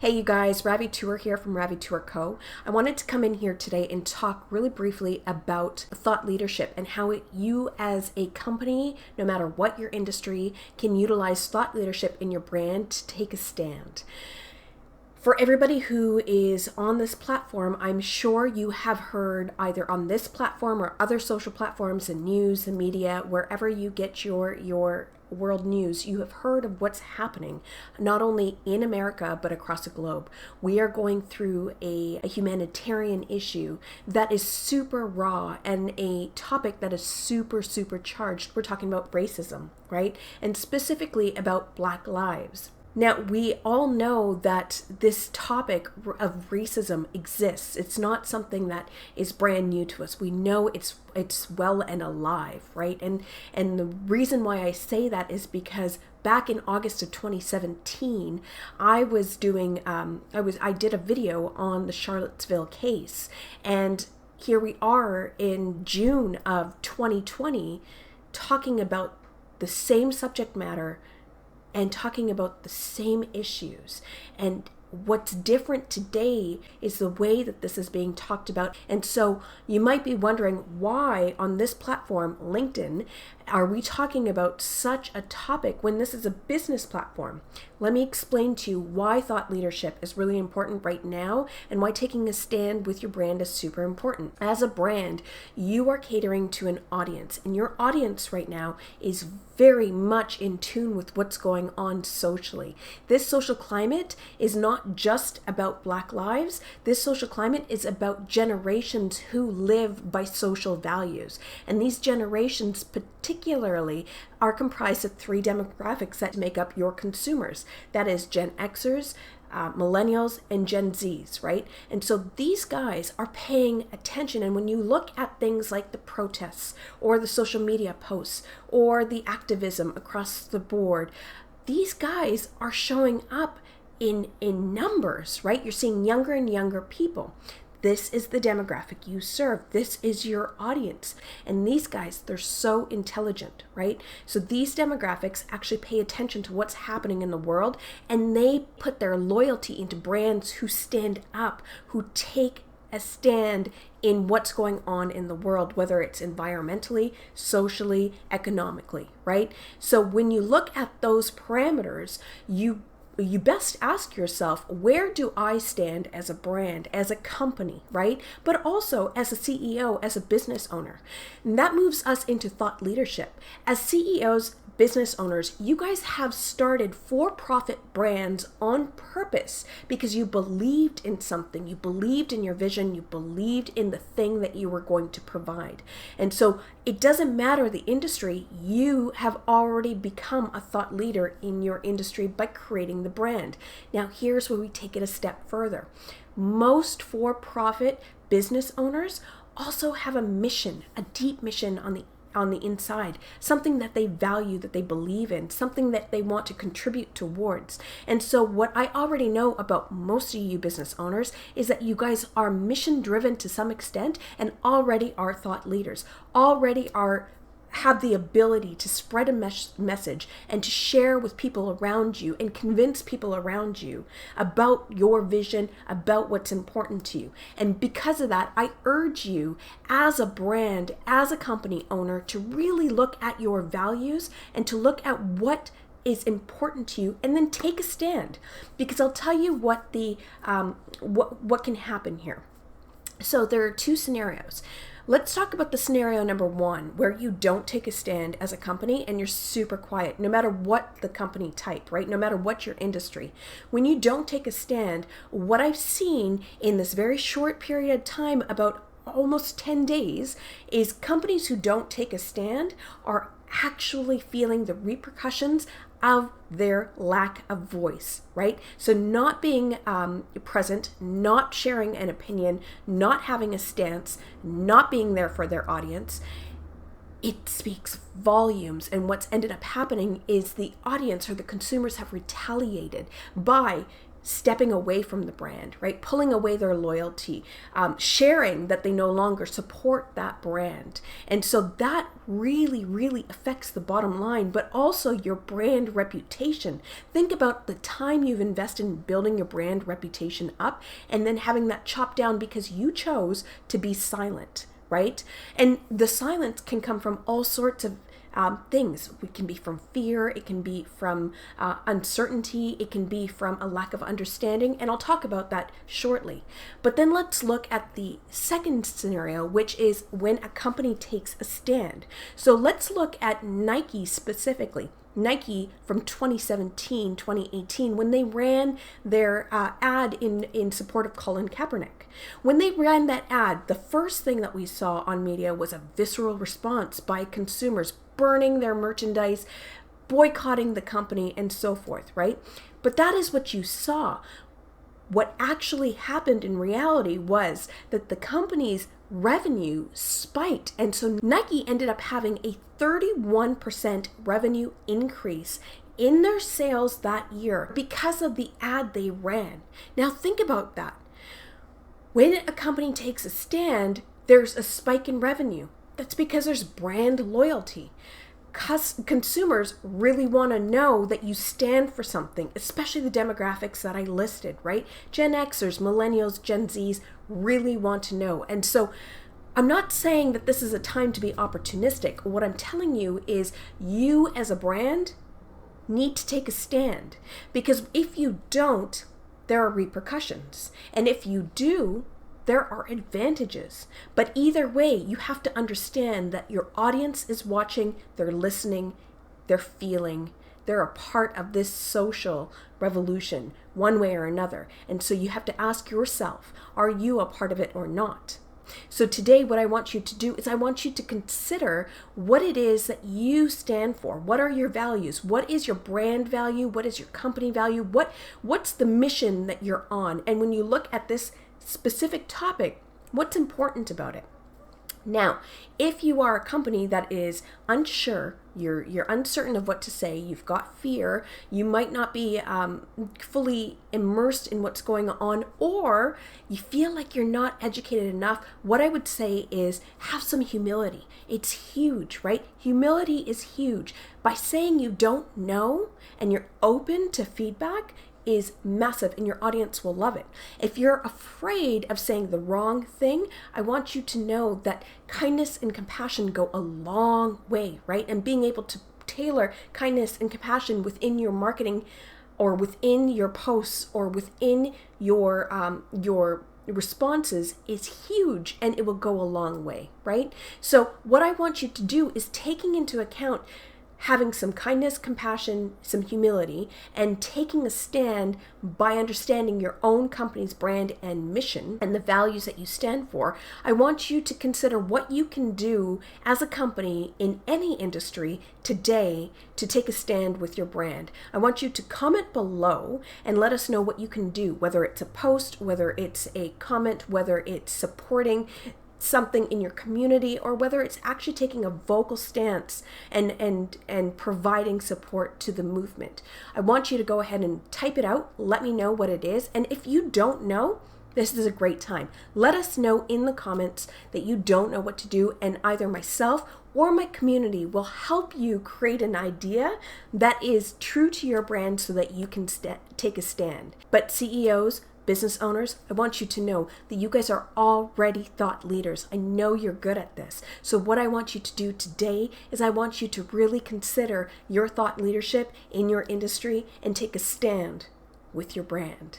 Hey you guys, Ravi Tour here from Ravi Tour Co. I wanted to come in here today and talk really briefly about thought leadership and how you as a company, no matter what your industry, can utilize thought leadership in your brand to take a stand. For everybody who is on this platform, I'm sure you have heard either on this platform or other social platforms and news and media, wherever you get your world news, you have heard of what's happening, not only in America, but across the globe. We are going through a humanitarian issue that is super raw and a topic that is super charged. We're talking about racism, right? And specifically about Black lives. Now, we all know that this topic of racism exists. It's not something that is brand new to us. We know it's well and alive, right? And the reason why I say that is because back in August of 2017, I did a video on the Charlottesville case, and here we are in June of 2020 talking about the same subject matter and talking about the same issues. And what's different today is the way that this is being talked about. And so you might be wondering why on this platform, LinkedIn, are we talking about such a topic when this is a business platform? Let me explain to you why thought leadership is really important right now and why taking a stand with your brand is super important. As a brand, you are catering to an audience, and your audience right now is very much in tune with what's going on socially. This social climate is not just about Black lives. This social climate is about generations who live by social values. And these generations particularly are comprised of three demographics that make up your consumers. That is Gen Xers, millennials, and Gen Zs, right? And so these guys are paying attention. And when you look at things like the protests or the social media posts or the activism across the board, these guys are showing up in numbers, right? You're seeing younger and younger people. This is the demographic you serve. This is your audience. And these guys, they're so intelligent, right? So these demographics actually pay attention to what's happening in the world, and they put their loyalty into brands who stand up, who take a stand in what's going on in the world, whether it's environmentally, socially, economically, right? So when you look at those parameters, you best ask yourself, where do I stand as a brand, as a company, right? But also as a CEO, as a business owner. And that moves us into thought leadership. As CEOs, business owners, you guys have started for-profit brands on purpose because you believed in something. You believed in your vision. You believed in the thing that you were going to provide. And so it doesn't matter the industry, you have already become a thought leader in your industry by creating the brand. Now, here's where we take it a step further. Most for-profit business owners also have a mission, a deep mission on the inside, something that they value, that they believe in, something that they want to contribute towards. And so what I already know about most of you business owners is that you guys are mission driven to some extent and already are thought leaders, already have the ability to spread a message and to share with people around you and convince people around you about your vision, about what's important to you. And because of that, I urge you as a brand, as a company owner, to really look at your values and to look at what is important to you, and then take a stand. Because I'll tell you what what can happen here. So there are two scenarios. Let's talk about the scenario number one, where you don't take a stand as a company and you're super quiet, no matter what the company type, right? No matter what your industry. When you don't take a stand, what I've seen in this very short period of time, about almost 10 days, is companies who don't take a stand are actually feeling the repercussions of their lack of voice, right? So not being present, not sharing an opinion, not having a stance, not being there for their audience, it speaks volumes. And what's ended up happening is the audience or the consumers have retaliated by stepping away from the brand, right? Pulling away their loyalty, sharing that they no longer support that brand. And so that really, really affects the bottom line, but also your brand reputation. Think about the time you've invested in building your brand reputation up and then having that chopped down because you chose to be silent, right? And the silence can come from all sorts of things. It can be from fear, it can be from uncertainty, it can be from a lack of understanding, and I'll talk about that shortly. But then let's look at the second scenario, which is when a company takes a stand. So let's look at Nike specifically. Nike from 2017, 2018, when they ran their ad in support of Colin Kaepernick. When they ran that ad, the first thing that we saw on media was a visceral response by consumers burning their merchandise, boycotting the company, and so forth, right? But that is what you saw. What actually happened in reality was that the company's revenue spiked. And so Nike ended up having a 31% revenue increase in their sales that year because of the ad they ran. Now think about that. When a company takes a stand, there's a spike in revenue. That's because there's brand loyalty. Consumers really want to know that you stand for something, especially the demographics that I listed, right? Gen Xers, millennials, Gen Zs really want to know. And so I'm not saying that this is a time to be opportunistic. What I'm telling you is you as a brand need to take a stand, because if you don't, there are repercussions. And if you do, there are advantages. But either way, you have to understand that your audience is watching, they're listening, they're feeling, they're a part of this social revolution one way or another. And so you have to ask yourself, are you a part of it or not? So today what I want you to do is I want you to consider what it is that you stand for. What are your values? What is your brand value? What is your company value? What's the mission that you're on? And when you look at this specific topic, what's important about it? Now, if you are a company that is unsure, you're uncertain of what to say, you've got fear, you might not be fully immersed in what's going on, or you feel like you're not educated enough, what I would say is have some humility. It's huge, right? Humility is huge. By saying you don't know and you're open to feedback is massive, and your audience will love it. If you're afraid of saying the wrong thing, I want you to know that kindness and compassion go a long way, right? And being able to tailor kindness and compassion within your marketing or within your posts or within your responses is huge, and it will go a long way, right? So what I want you to do is taking into account having some kindness, compassion, some humility, and taking a stand by understanding your own company's brand and mission and the values that you stand for. I want you to consider what you can do as a company in any industry today to take a stand with your brand. I want you to comment below and let us know what you can do, whether it's a post, whether it's a comment, whether it's supporting something in your community, or whether it's actually taking a vocal stance and providing support to the movement. I want you to go ahead and type it out. Let me know what it is. And if you don't know, this is a great time. Let us know in the comments that you don't know what to do, and either myself or my community will help you create an idea that is true to your brand so that you can take a stand. But CEOs, business owners, I want you to know that you guys are already thought leaders. I know you're good at this. So what I want you to do today is I want you to really consider your thought leadership in your industry and take a stand with your brand.